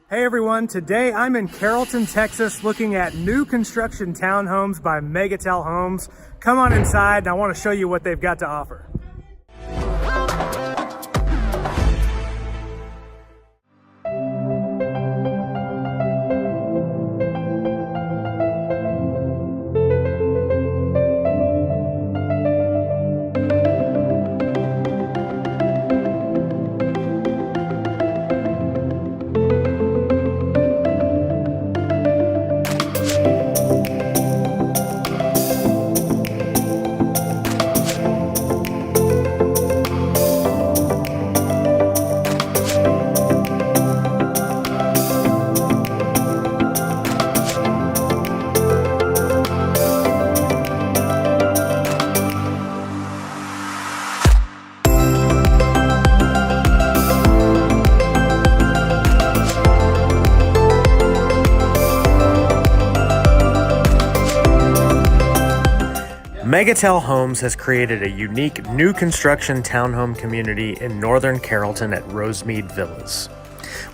Hey everyone, today I'm in Carrollton, Texas looking at new construction townhomes by Megatel Homes. Come on inside and I want to show you what they've got to offer. Megatel Homes has created a unique new construction townhome community in northern Carrollton at Rosemeade Villas.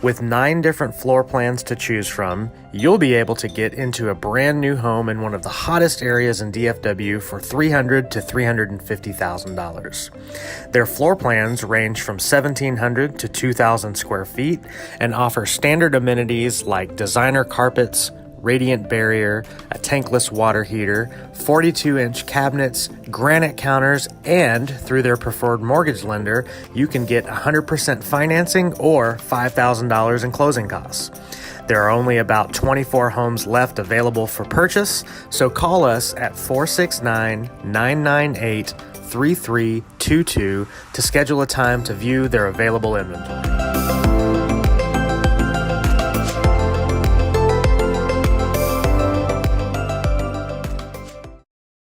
With 9 different floor plans to choose from, you'll be able to get into a brand new home in one of the hottest areas in DFW for $300,000 to $350,000. Their floor plans range from 1,700 to 2,000 square feet and offer standard amenities like designer carpets, radiant barrier, a tankless water heater, 42-inch cabinets, granite counters, and through their preferred mortgage lender, you can get 100% financing or $5,000 in closing costs. There are only about 24 homes left available for purchase, so call us at 469-998-3322 to schedule a time to view their available inventory.